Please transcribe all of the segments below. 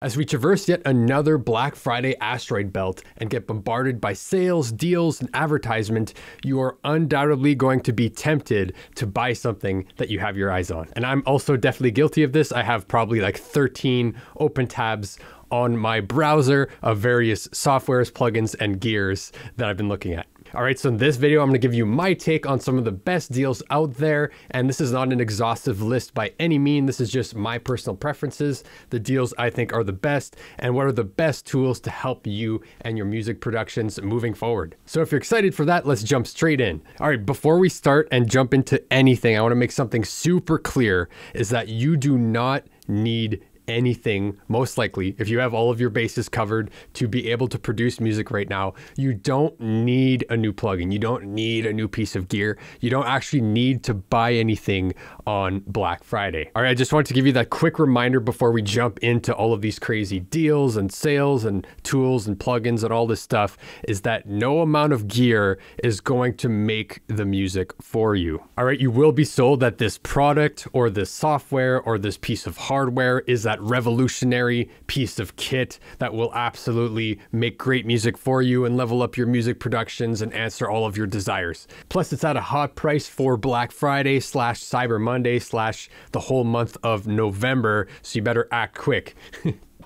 As we traverse yet another Black Friday asteroid belt and get bombarded by sales, deals, and advertisement, you are undoubtedly going to be tempted to buy something that you have your eyes on. And I'm also definitely guilty of this. I have probably like 13 open tabs on my browser of various softwares, plugins, and gears that I've been looking at. All right, so in this video, I'm gonna give you my take on some of the best deals out there. And this is not an exhaustive list by any means. This is just my personal preferences, the deals I think are the best, and what are the best tools to help you and your music productions moving forward. So if you're excited for that, let's jump straight in. All right, before we start and jump into anything, I wanna make something super clear, is that you do not need anything, most likely, if you have all of your bases covered to be able to produce music right now. You don't need a new plugin. You don't need a new piece of gear. You don't actually need to buy anything on Black Friday. All right, I just wanted to give you that quick reminder before we jump into all of these crazy deals and sales and tools and plugins and all this stuff, is that no amount of gear is going to make the music for you. All right, you will be sold that this product or this software or this piece of hardware is that revolutionary piece of kit that will absolutely make great music for you and level up your music productions and answer all of your desires. Plus, it's at a hot price for Black Friday / Cyber Monday / the whole month of November, so you better act quick.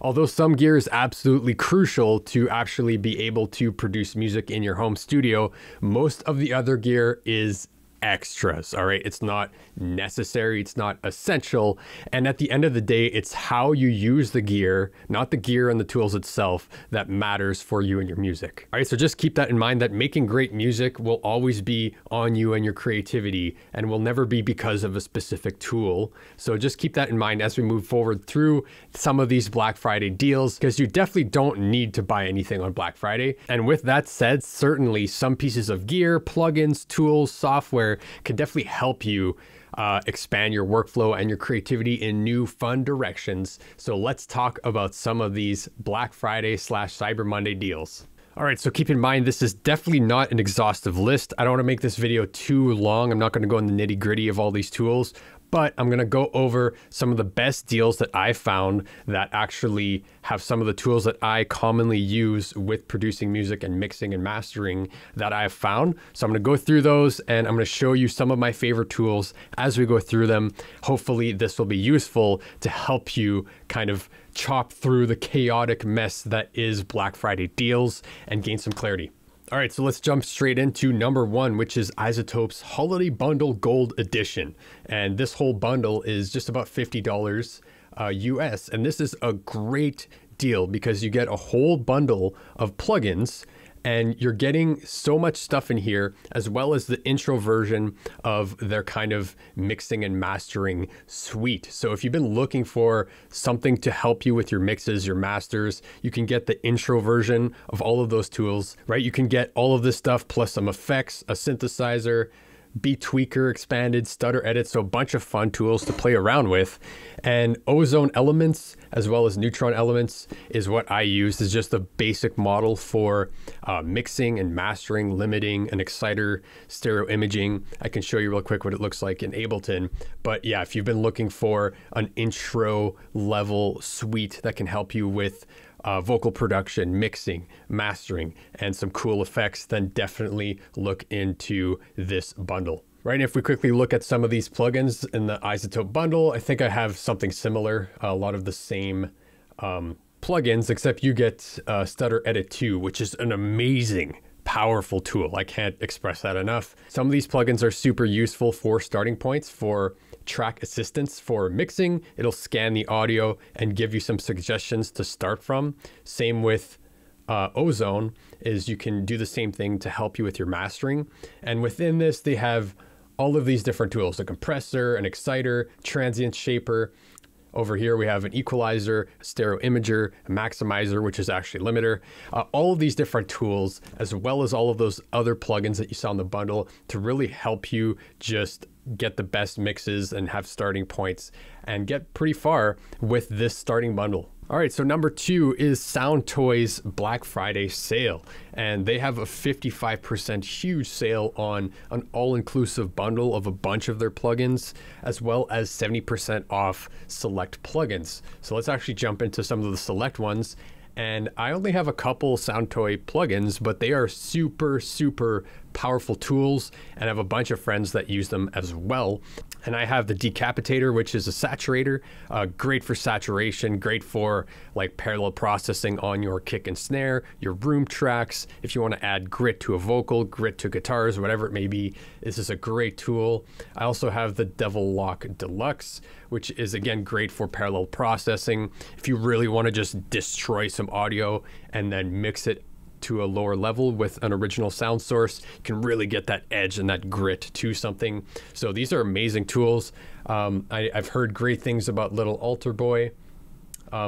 Although some gear is absolutely crucial to actually be able to produce music in your home studio, most of the other gear is extras. All right, it's not necessary, it's not essential, and at the end of the day, it's how you use the gear, not the gear and the tools itself, that matters for you and your music. All right, so just keep that in mind, that making great music will always be on you and your creativity and will never be because of a specific tool. So just keep that in mind as we move forward through some of these Black Friday deals, because you definitely don't need to buy anything on Black Friday. And with that said, certainly some pieces of gear, plugins, tools, software can definitely help you expand your workflow and your creativity in new fun directions. So let's talk about some of these Black Friday / Cyber Monday deals. All right, so keep in mind, this is definitely not an exhaustive list. I don't want to make this video too long. I'm not going to go in the nitty gritty of all these tools, but I'm going to go over some of the best deals that I found that actually have some of the tools that I commonly use with producing music and mixing and mastering that I have found. So I'm going to go through those and I'm going to show you some of my favorite tools as we go through them. Hopefully this will be useful to help you kind of chop through the chaotic mess that is Black Friday deals and gain some clarity. All right, so let's jump straight into number one, which is IZotope's Holiday Bundle Gold Edition. And this whole bundle is just about $50 US. And this is a great deal because you get a whole bundle of plugins and you're getting so much stuff in here, as well as the intro version of their kind of mixing and mastering suite. So if you've been looking for something to help you with your mixes, your masters, you can get the intro version of all of those tools, right? You can get all of this stuff plus some effects, a synthesizer, Beat Tweaker expanded, stutter edit, so a bunch of fun tools to play around with. And ozone elements as well as neutron elements is what I use. Is just a basic model for mixing and mastering, limiting, and exciter, stereo imaging. I can show you real quick what it looks like in Ableton. But yeah, if you've been looking for an intro level suite that can help you with vocal production, mixing, mastering, and some cool effects, then definitely look into this bundle. Right, and if we quickly look at some of these plugins in the IZotope bundle, I think I have something similar, a lot of the same plugins, except you get Stutter Edit 2, which is an amazing, powerful tool. I can't express that enough. Some of these plugins are super useful for starting points, for track assistance, for mixing. It'll scan the audio and give you some suggestions to start from. Same with Ozone, is you can do the same thing to help you with your mastering. And within this, they have all of these different tools: a compressor, an exciter, transient shaper. Over here, we have an equalizer, a stereo imager, a maximizer, which is actually a limiter. All of these different tools, as well as all of those other plugins that you saw in the bundle, to really help you just get the best mixes and have starting points and get pretty far with this starting bundle. All right, so number 2 is Soundtoys Black Friday sale. And they have a 55% huge sale on an all-inclusive bundle of a bunch of their plugins, as well as 70% off select plugins. So let's actually jump into some of the select ones. And I only have a couple Soundtoy plugins, but they are super, super powerful tools, and I have a bunch of friends that use them as well. And I have the Decapitator, which is a saturator, great for saturation, great for like parallel processing on your kick and snare, your room tracks. If you want to add grit to a vocal, grit to guitars, whatever it may be, this is a great tool. I also have the Devil Lock Deluxe, which is again great for parallel processing. If you really want to just destroy some audio and then mix it to a lower level with an original sound source, you can really get that edge and that grit to something. So these are amazing tools. I've heard great things about Little Altar Boy.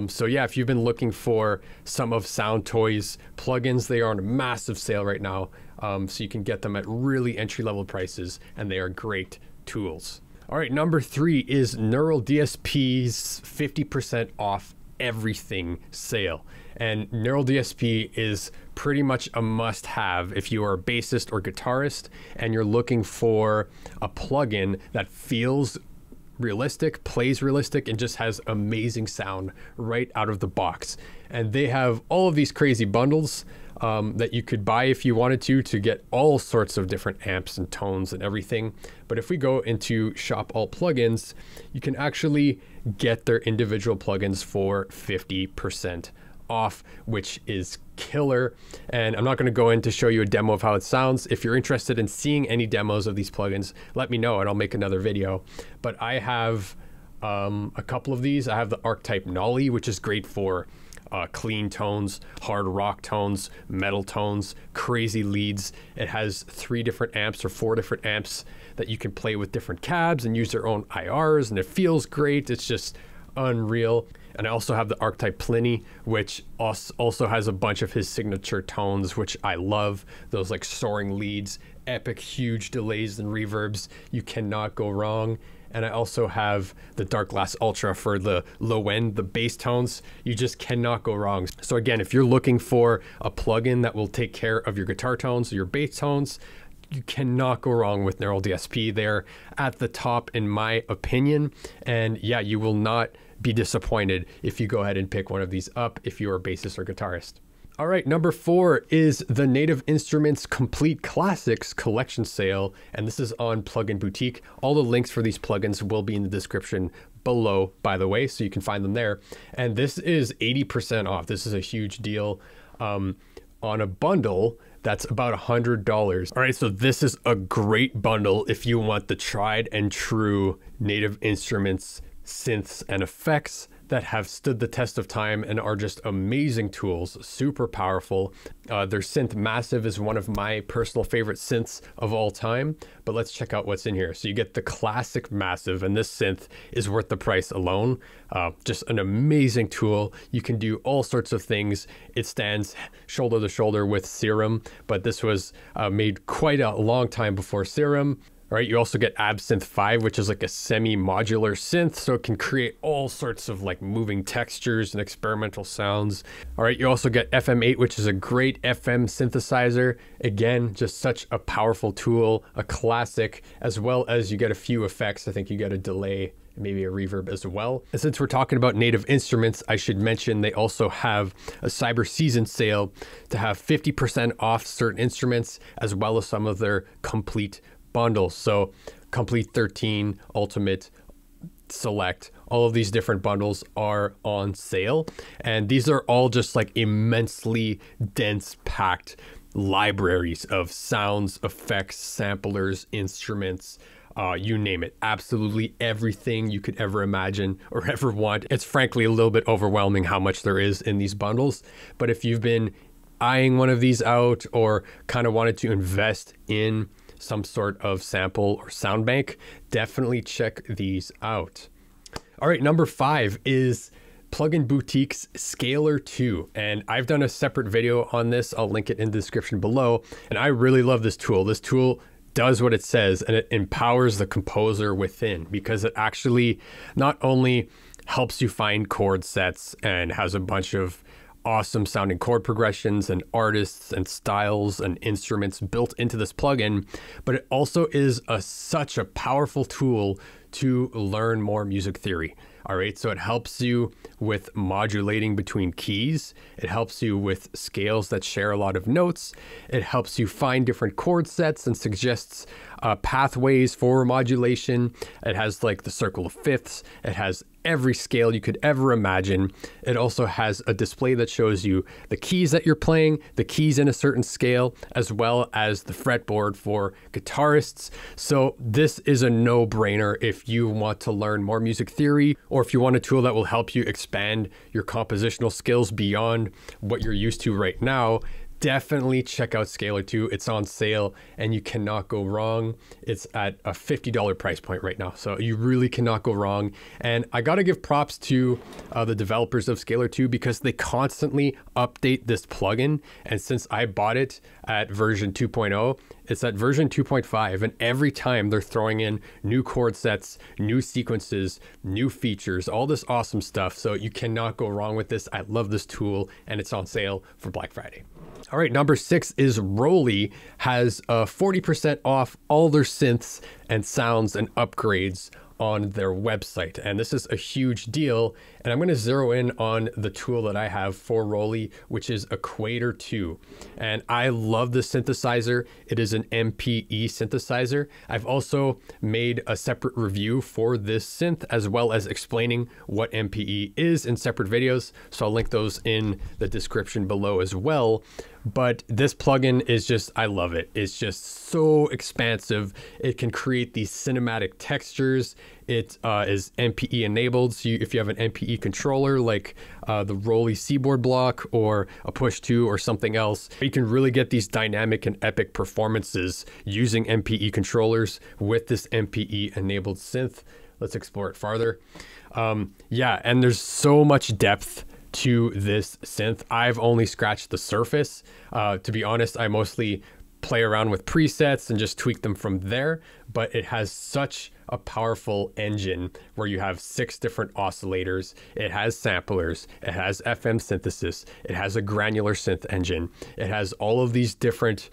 So yeah, if you've been looking for some of Soundtoys plugins, they are on a massive sale right now. So you can get them at really entry-level prices, and they are great tools. All right, number 3 is Neural DSP's 50% off everything sale. And Neural DSP is pretty much a must-have if you are a bassist or guitarist and you're looking for a plugin that feels realistic, plays realistic, and just has amazing sound right out of the box. And they have all of these crazy bundles that you could buy if you wanted to get all sorts of different amps and tones and everything. But if we go into Shop All Plugins, you can actually get their individual plugins for 50% off, which is killer. And I'm not going to go in to show you a demo of how it sounds. If you're interested in seeing any demos of these plugins, let me know and I'll make another video. But I have a couple of these. I have the Archetype Nolly, which is great for clean tones, hard rock tones, metal tones, crazy leads. It has 3 different amps or 4 different amps that you can play with different cabs and use their own IRs, and it feels great. It's just unreal. And I also have the Archetype Pliny, which also has a bunch of his signature tones, which I love. Those like soaring leads, epic, huge delays and reverbs. You cannot go wrong. And I also have the Dark Glass Ultra for the low end, the bass tones. You just cannot go wrong. So again, if you're looking for a plugin that will take care of your guitar tones or your bass tones, you cannot go wrong with Neural DSP. They're at the top in my opinion. And yeah, you will not be disappointed if you go ahead and pick one of these up if you're a bassist or guitarist. All right, number 4 is the Native Instruments Complete Classics collection sale, and this is on Plugin Boutique. All the links for these plugins will be in the description below, by the way, so you can find them there. And this is 80% off. This is a huge deal on a bundle that's about $100. All right, so this is a great bundle if you want the tried and true Native Instruments synths and effects that have stood the test of time and are just amazing tools, super powerful. Their synth Massive is one of my personal favorite synths of all time, but let's check out what's in here. So you get the classic Massive, and this synth is worth the price alone. Just an amazing tool. You can do all sorts of things. It stands shoulder to shoulder with Serum, but this was made quite a long time before Serum. All right, you also get Absynth 5, which is like a semi-modular synth, so it can create all sorts of like moving textures and experimental sounds. All right, you also get FM8, which is a great FM synthesizer. Again, just such a powerful tool, a classic, as well as you get a few effects. I think you get a delay, maybe a reverb as well. And since we're talking about Native Instruments, I should mention they also have a Cyber Season sale to have 50% off certain instruments, as well as some of their complete bundles. So Complete 13, Ultimate, Select, all of these different bundles are on sale. And these are all just like immensely dense, packed libraries of sounds, effects, samplers, instruments, you name it. Absolutely everything you could ever imagine or ever want. It's frankly a little bit overwhelming how much there is in these bundles. But if you've been eyeing one of these out or kind of wanted to invest in some sort of sample or sound bank, definitely check these out. All right, number 5 is Plugin Boutique's Scalar 2. And I've done a separate video on this. I'll link it in the description below. And I really love this tool. This tool does what it says, and it empowers the composer within, because it actually not only helps you find chord sets and has a bunch of awesome sounding chord progressions and artists and styles and instruments built into this plugin. But it also is such a powerful tool to learn more music theory. All right, so it helps you with modulating between keys. It helps you with scales that share a lot of notes. It helps you find different chord sets and suggests pathways for modulation. It has like the circle of fifths. It has every scale you could ever imagine. It also has a display that shows you the keys that you're playing, the keys in a certain scale, as well as the fretboard for guitarists. So this is a no-brainer if you want to learn more music theory, or if you want a tool that will help you expand your compositional skills beyond what you're used to right now. Definitely check out Scalar 2. It's on sale and you cannot go wrong. It's at a $50 price point right now, so you really cannot go wrong. And I got to give props to the developers of Scalar 2 because they constantly update this plugin. And since I bought it at version 2.0, it's at version 2.5, and every time they're throwing in new chord sets, new sequences, new features, all this awesome stuff. So you cannot go wrong with this. I love this tool and it's on sale for Black Friday. All right, number 6 is Roli has 40% off all their synths and sounds and upgrades on their website. And this is a huge deal. And I'm going to zero in on the tool that I have for Roli, which is Equator 2. And I love this synthesizer. It is an MPE synthesizer. I've also made a separate review for this synth, as well as explaining what MPE is in separate videos. So I'll link those in the description below as well. But this plugin is just, I love it. It's just so expansive. It can create these cinematic textures. It is MPE enabled. So if you have an MPE controller like the Roli Seaboard block or a Push 2 or something else, you can really get these dynamic and epic performances using MPE controllers with this MPE enabled synth. Let's explore it farther. Yeah, and there's so much depth to this synth. I've only scratched the surface. To be honest, I mostly play around with presets and just tweak them from there, but it has such a powerful engine where you have 6 different oscillators. It has samplers, it has FM synthesis, it has a granular synth engine. It has all of these different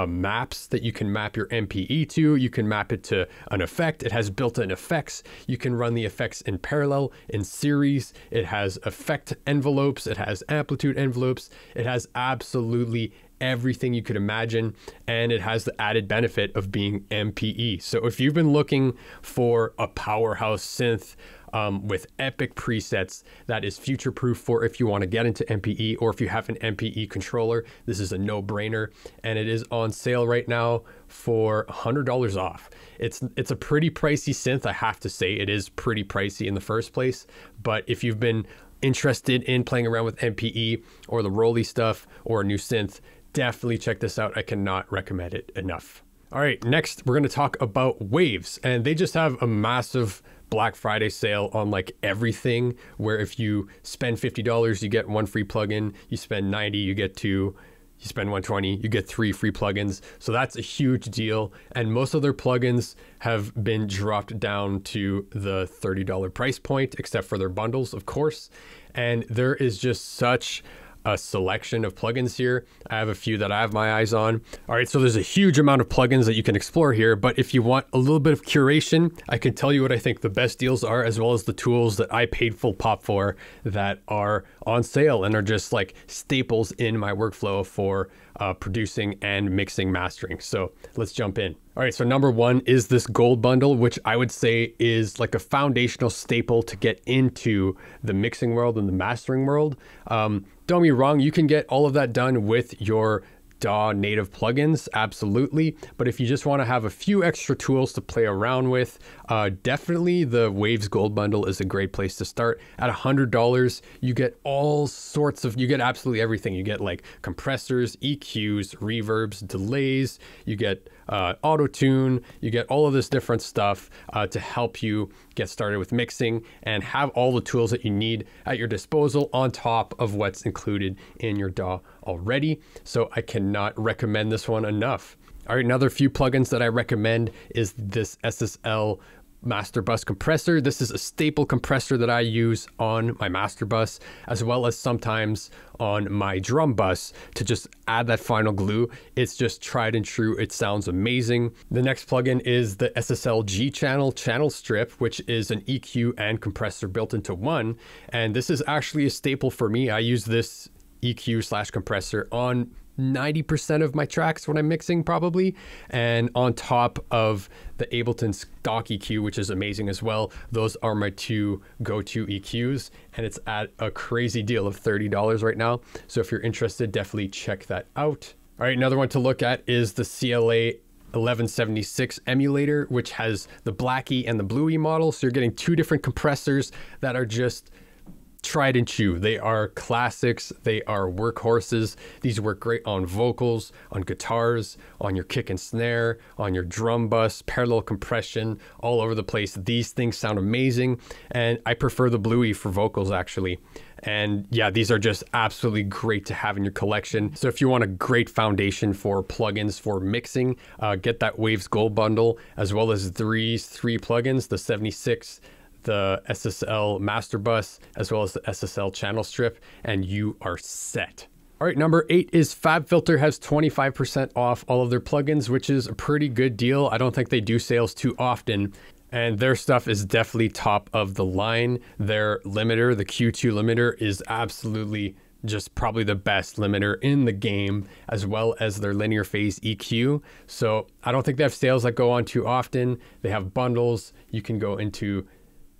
maps that you can map your MPE to. You can map it to an effect. It has built-in effects. You can run the effects in parallel, in series. It has effect envelopes. It has amplitude envelopes. It has absolutely everything you could imagine, and it has the added benefit of being MPE. So if you've been looking for a powerhouse synth with epic presets that is future-proof for if you want to get into MPE, or if you have an MPE controller, this is a no-brainer, and it is on sale right now for $100 off. It's a pretty pricey synth, I have to say. It is pretty pricey in the first place, but if you've been interested in playing around with MPE or the Roli stuff or a new synth, definitely check this out. I cannot recommend it enough. All right, next we're going to talk about Waves, and they just have a massive Black Friday sale on like everything, where if you spend $50, you get 1 free plugin. You spend $90, you get 2. You spend $120, you get 3 free plugins. So that's a huge deal. And most of their plugins have been dropped down to the $30 price point, except for their bundles, of course. And there is just such a selection of plugins here. I have a few that I have my eyes on. All right, so there's a huge amount of plugins that you can explore here, but if you want a little bit of curation, I can tell you what I think the best deals are, as well as the tools that I paid full pop for that are on sale and are just like staples in my workflow for producing and mixing, mastering. So let's jump in. All right, so number 1 is this gold bundle, which I would say is like a foundational staple to get into the mixing world and the mastering world. Don't get me wrong, you can get all of that done with your DAW native plugins, absolutely. But if you just want to have a few extra tools to play around with, definitely the Waves Gold Bundle is a great place to start. At $100, you get all sorts of, you get absolutely everything. You get like compressors, EQs, reverbs, delays, you get auto-tune, you get all of this different stuff to help you get started with mixing and have all the tools that you need at your disposal on top of what's included in your DAW already. So I cannot recommend this one enough. All right, another few plugins that I recommend is this SSL Master Buss compressor. This is a staple compressor that I use on my Master Buss, as well as sometimes on my drum bus to just add that final glue. It's just tried and true. It sounds amazing. The next plugin is the SSL E Channel strip, which is an EQ and compressor built into one. And this is actually a staple for me. I use this EQ / compressor on 90% of my tracks when I'm mixing, probably, and on top of the Ableton stock EQ, which is amazing as well. Those are my two go-to EQs, and it's at a crazy deal of $30 right now. So if you're interested, definitely check that out. All right, another one to look at is the CLA 1176 emulator, which has the Blackie and the Bluey model. So you're getting two different compressors that are just tried and true. They are classics. They are workhorses. These work great on vocals, on guitars, on your kick and snare, on your drum bus, parallel compression, all over the place. These things sound amazing. And I prefer the Bluey for vocals, actually. And yeah, these are just absolutely great to have in your collection. So if you want a great foundation for plugins for mixing, get that Waves Gold bundle, as well as these three plugins, the 76, the SSL Master Buss, as well as the SSL channel strip, and you are set. All right, number 8 is Fabfilter has 25% off all of their plugins, which is a pretty good deal. I don't think they do sales too often, and their stuff is definitely top of the line. Their limiter, the Q2 limiter, is absolutely just probably the best limiter in the game, as well as their linear phase EQ. So I don't think they have sales that go on too often. They have bundles. You can go into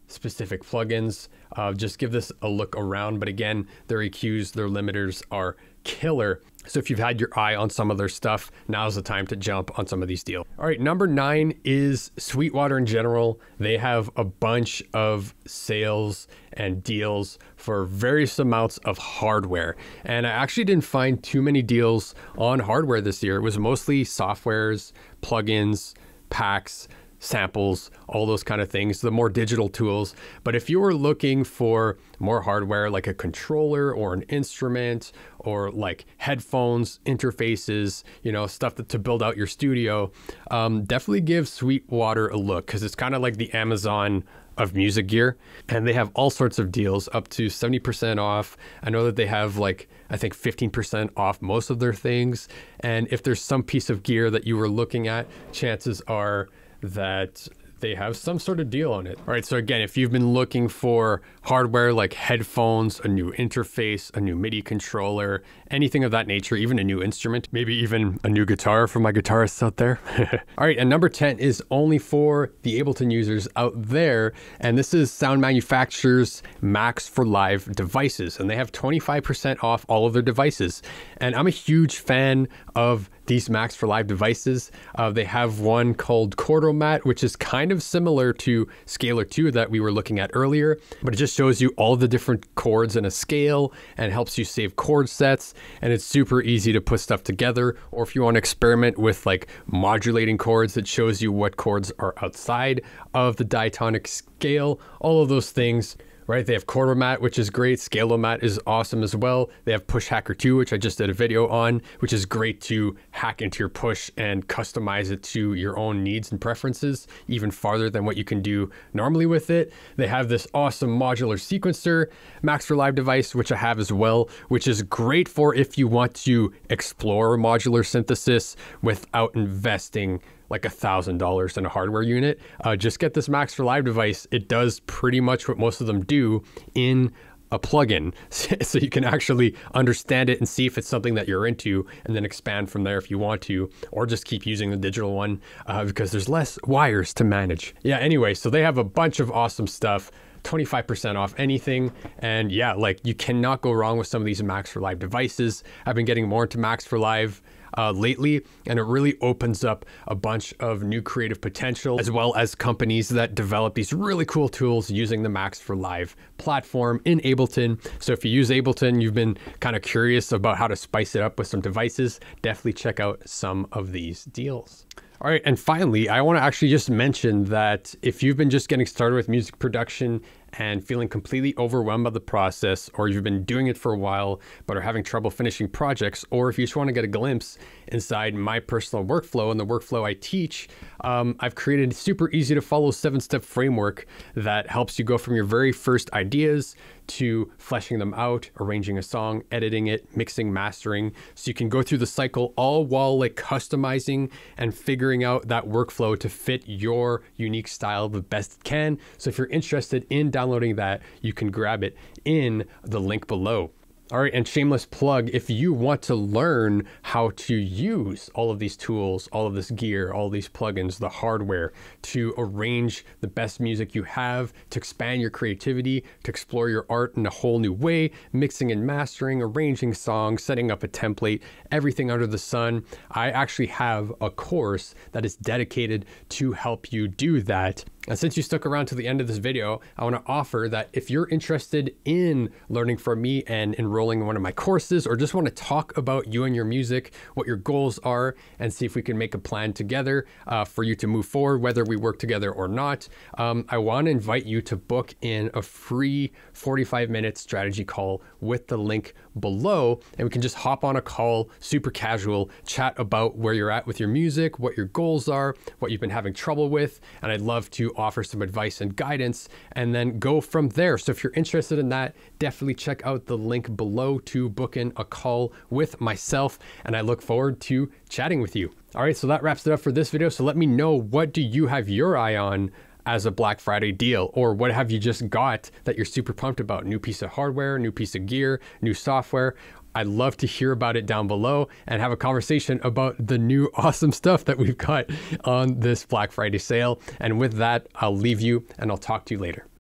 specific plugins. Just give this a look around. But again, their EQs, their limiters are killer. So if you've had your eye on some of their stuff, now's the time to jump on some of these deals. All right, number 9 is Sweetwater in general. They have a bunch of sales and deals for various amounts of hardware. And I actually didn't find too many deals on hardware this year. It was mostly softwares, plugins, packs, samples, all those kind of things, the more digital tools. But if you were looking for more hardware, like a controller or an instrument, or like headphones, interfaces, you know, stuff to build out your studio, definitely give Sweetwater a look, because it's kind of like the Amazon of music gear, and they have all sorts of deals up to 70% off. I know that they have, like, I think 15% off most of their things. And if there's some piece of gear that you were looking at, chances are that they have some sort of deal on it. All right, so again, if you've been looking for hardware like headphones, a new interface, a new MIDI controller, anything of that nature, even a new instrument, maybe even a new guitar for my guitarists out there. All right, and number 10 is only for the Ableton users out there, and this is Soundmanufacture's Max for Live devices, and they have 25% off all of their devices. And I'm a huge fan of these Max for Live devices. They have one called Chordomat, which is kind of similar to Scalar 2 that we were looking at earlier, but it just shows you all the different chords in a scale and helps you save chord sets. And it's super easy to put stuff together. Or if you want to experiment with like modulating chords, it shows you what chords are outside of the diatonic scale, all of those things. Right, they have Chordomat, which is great. Scalomat is awesome as well. They have Push Hacker 2, which I just did a video on, which is great to hack into your push and customize it to your own needs and preferences, even farther than what you can do normally with it. They have this awesome modular sequencer, Max for Live device, which I have as well, which is great for if you want to explore modular synthesis without investing like $1,000 in a hardware unit. Just get this Max for Live device. It does pretty much what most of them do in a plugin. So you can actually understand it and see if it's something that you're into, and then expand from there if you want to, or just keep using the digital one because there's less wires to manage. Yeah, anyway, so they have a bunch of awesome stuff. 25% off anything. And yeah, like you cannot go wrong with some of these Max for Live devices. I've been getting more into Max for Live lately, and it really opens up a bunch of new creative potential, as well as companies that develop these really cool tools using the Max for Live platform in Ableton. So if you use Ableton, you've been kind of curious about how to spice it up with some devices, definitely check out some of these deals. All right, and finally, I want to actually just mention that if you've been just getting started with music production and feeling completely overwhelmed by the process, or you've been doing it for a while but are having trouble finishing projects, or if you just want to get a glimpse inside my personal workflow and the workflow I teach, I've created a super easy to follow 7-step framework that helps you go from your very first ideas to fleshing them out, arranging a song, editing it, mixing, mastering, so you can go through the cycle all while like customizing and figuring out that workflow to fit your unique style the best it can. So if you're interested in downloading that, you can grab it in the link below. All right, and shameless plug, if you want to learn how to use all of these tools, all of this gear, all these plugins, the hardware to arrange the best music you have, to expand your creativity, to explore your art in a whole new way, mixing and mastering, arranging songs, setting up a template, everything under the sun, I actually have a course that is dedicated to help you do that. And since you stuck around to the end of this video, I want to offer that if you're interested in learning from me and enrolling in one of my courses, or just want to talk about you and your music, what your goals are, and see if we can make a plan together for you to move forward, whether we work together or not, I want to invite you to book in a free 45-minute strategy call with the link below, and we can just hop on a call, super casual, chat about where you're at with your music, what your goals are, what you've been having trouble with, and I'd love to offer some advice and guidance and then go from there. So if you're interested in that, definitely check out the link below to book in a call with myself, and I look forward to chatting with you. All right, so that wraps it up for this video. So let me know, what do you have your eye on as a Black Friday deal, or what have you just got that you're super pumped about? New piece of hardware, new piece of gear, new software. I'd love to hear about it down below and have a conversation about the new awesome stuff that we've got on this Black Friday sale. And with that, I'll leave you and I'll talk to you later.